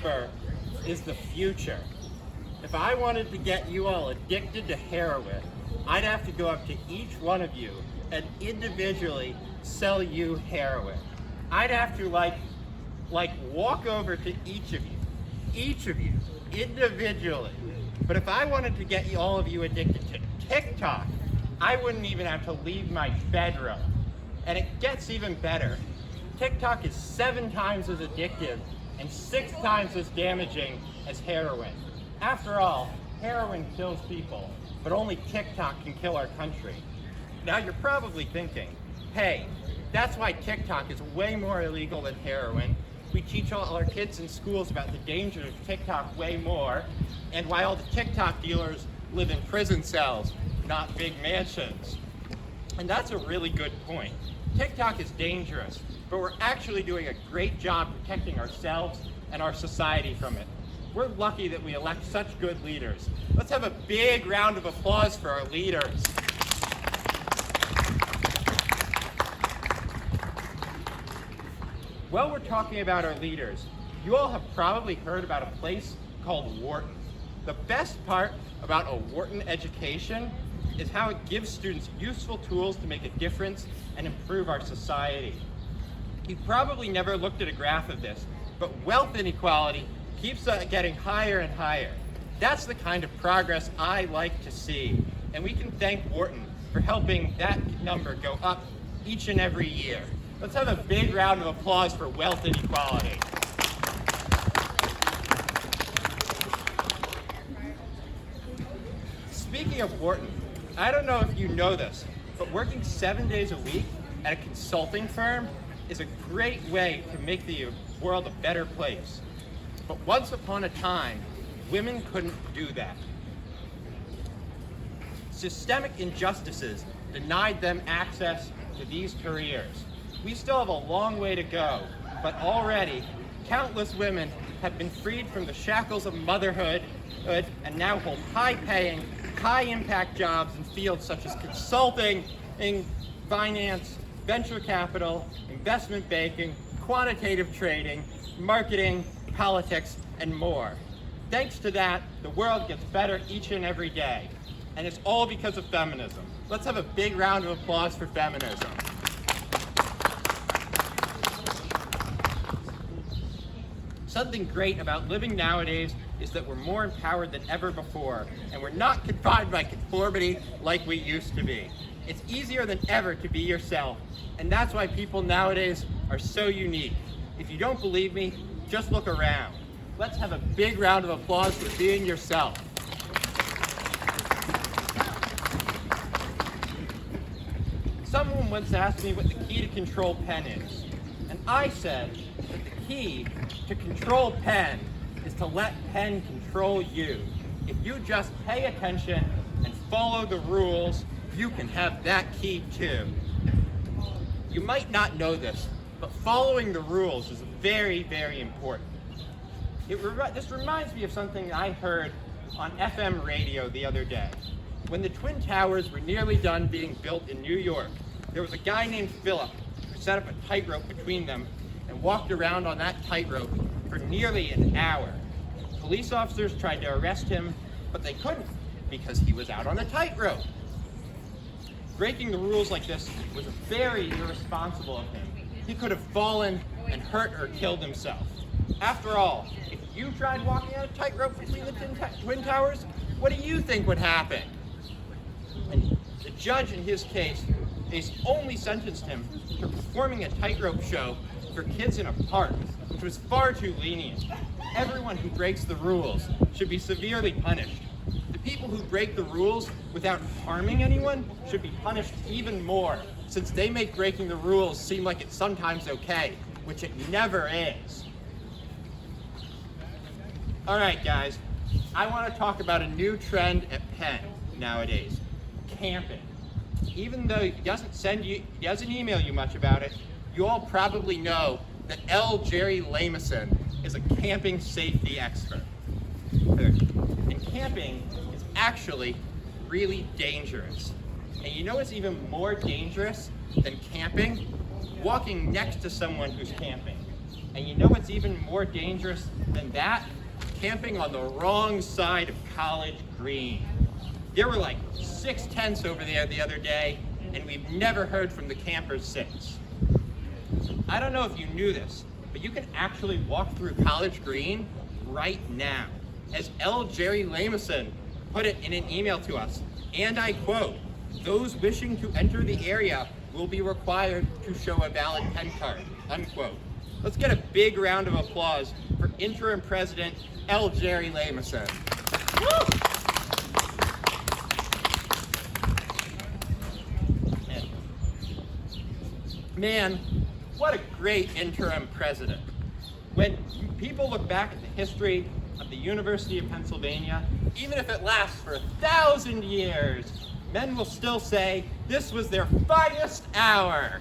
remember is the future. If I wanted to get you all addicted to heroin, I'd have to go up to each one of you and individually sell you heroin. I'd have to like walk over to each of you individually. But if I wanted to get all of you addicted to TikTok, I wouldn't even have to leave my bedroom. And it gets even better. TikTok is 7 times as addictive and 6 times as damaging as heroin. After all, heroin kills people, but only TikTok can kill our country. Now you're probably thinking, hey, that's why TikTok is way more illegal than heroin. We teach all our kids in schools about the dangers of TikTok way more, and why all the TikTok dealers live in prison cells, not big mansions. And that's a really good point. TikTok is dangerous, but we're actually doing a great job protecting ourselves and our society from it. We're lucky that we elect such good leaders. Let's have a big round of applause for our leaders. While we're talking about our leaders, you all have probably heard about a place called Wharton. The best part about a Wharton education is how it gives students useful tools to make a difference and improve our society. You've probably never looked at a graph of this, but wealth inequality keeps getting higher and higher. That's the kind of progress I like to see, and we can thank Wharton for helping that number go up each and every year. Let's have a big round of applause for wealth inequality. Speaking of Wharton, I don't know if you know this, but working 7 days a week at a consulting firm is a great way to make the world a better place. But once upon a time, women couldn't do that. Systemic injustices denied them access to these careers. We still have a long way to go, but already countless women have been freed from the shackles of motherhood and now hold high-paying, high-impact jobs in fields such as consulting, finance, venture capital, investment banking, quantitative trading, marketing, politics, and more. Thanks to that, the world gets better each and every day. And it's all because of feminism. Let's have a big round of applause for feminism. Something great about living nowadays is that we're more empowered than ever before, and we're not confined by conformity like we used to be. It's easier than ever to be yourself, and that's why people nowadays are so unique. If you don't believe me, just look around. Let's have a big round of applause for being yourself. Someone once asked me what the key to control Penn is, and I said that the key to control Penn is to let Penn control you. If you just pay attention and follow the rules, you can have that key too. You might not know this, but following the rules is very, very important. This reminds me of something I heard on FM radio the other day. When the Twin Towers were nearly done being built in New York, there was a guy named Philip who set up a tightrope between them and walked around on that tightrope for nearly an hour. Police officers tried to arrest him, but they couldn't because he was out on a tightrope. Breaking the rules like this was very irresponsible of him. He could have fallen and hurt or killed himself. After all, if you tried walking on a tightrope between the Twin Towers, what do you think would happen? And the judge in his case only sentenced him to performing a tightrope show for kids in a park, which was far too lenient. Everyone who breaks the rules should be severely punished. The people who break the rules without harming anyone should be punished even more, since they make breaking the rules seem like it's sometimes okay, which it never is. All right, guys, I want to talk about a new trend at Penn nowadays, camping. Even though he doesn't email you much about it, you all probably know that L. Jerry Lameson is a camping safety expert. And camping is actually really dangerous. And you know what's even more dangerous than camping? Walking next to someone who's camping. And you know what's even more dangerous than that? Camping on the wrong side of College Green. There were like 6 tents over there the other day, and we've never heard from the campers since. I don't know if you knew this, but you can actually walk through College Green right now. As L. Jerry Lameson put it in an email to us, and I quote, "Those wishing to enter the area will be required to show a valid Penn card," unquote. Let's get a big round of applause for Interim President L. Jerry Lameson. Woo! Man, what a great interim president. When people look back at the history of the University of Pennsylvania, even if it lasts for 1,000 years, men will still say this was their finest hour.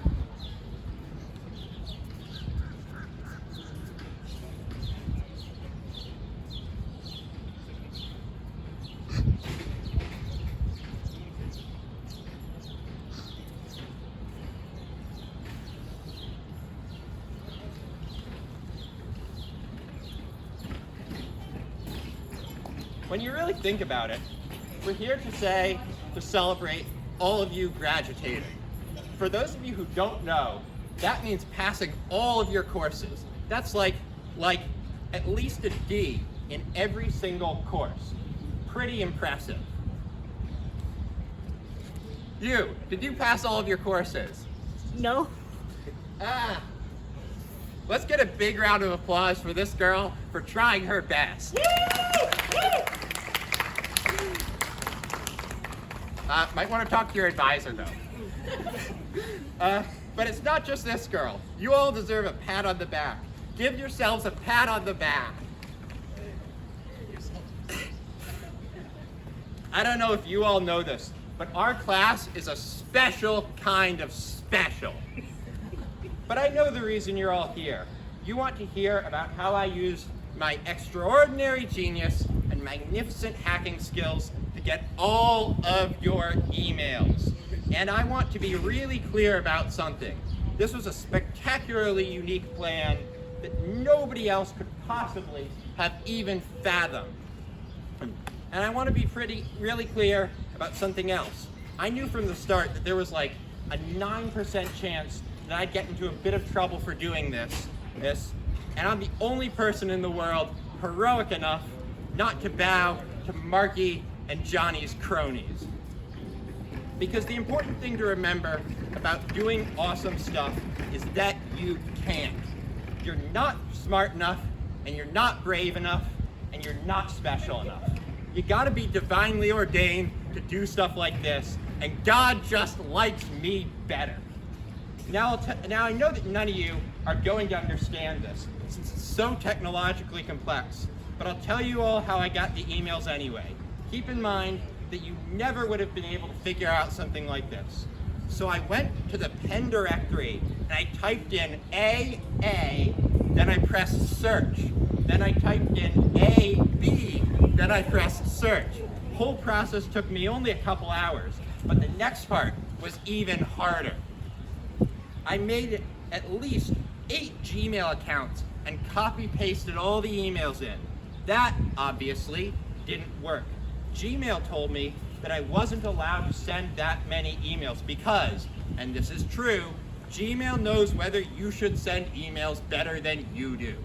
When you really think about it, we're here to celebrate all of you graduating. For those of you who don't know, that means passing all of your courses. That's like at least a D in every single course. Pretty impressive. Did you pass all of your courses? No. Let's get a big round of applause for this girl for trying her best. Might want to talk to your advisor though. But it's not just this girl. You all deserve a pat on the back. Give yourselves a pat on the back. I don't know if you all know this, but our class is a special kind of special. But I know the reason you're all here. You want to hear about how I use my extraordinary genius and magnificent hacking skills to get all of your emails. And I want to be really clear about something. This was a spectacularly unique plan that nobody else could possibly have even fathomed. And I want to be really clear about something else. I knew from the start that there was like a 9% chance that I'd get into a bit of trouble for doing this, and I'm the only person in the world heroic enough not to bow to Marky and Johnny's cronies. Because the important thing to remember about doing awesome stuff is that you can't. You're not smart enough, and you're not brave enough, and you're not special enough. You gotta be divinely ordained to do stuff like this, and God just likes me better. Now I know that none of you are going to understand this, since it's so technologically complex, but I'll tell you all how I got the emails anyway. Keep in mind that you never would have been able to figure out something like this. So I went to the Penn directory and I typed in AA, then I pressed search. Then I typed in AB, then I pressed search. The whole process took me only a couple hours, but the next part was even harder. I made at least 8 Gmail accounts and copy-pasted all the emails in. That, obviously, didn't work. Gmail told me that I wasn't allowed to send that many emails because, and this is true, Gmail knows whether you should send emails better than you do.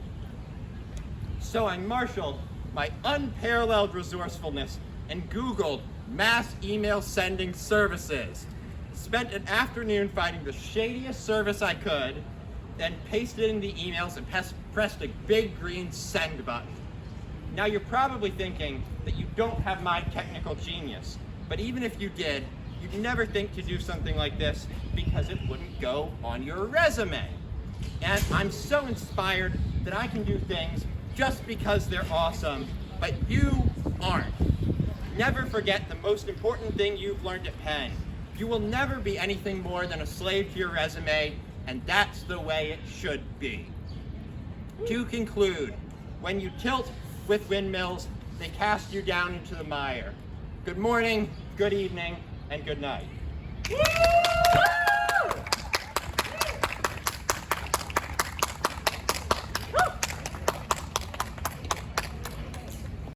So I marshaled my unparalleled resourcefulness and Googled mass email sending services. Spent an afternoon finding the shadiest service I could, then pasted in the emails and pressed a big green send button. Now you're probably thinking that you don't have my technical genius, but even if you did, you'd never think to do something like this because it wouldn't go on your resume. And I'm so inspired that I can do things just because they're awesome, but you aren't. Never forget the most important thing you've learned at Penn. You will never be anything more than a slave to your resume, and that's the way it should be. To conclude, when you tilt with windmills, they cast you down into the mire. Good morning, good evening, and good night.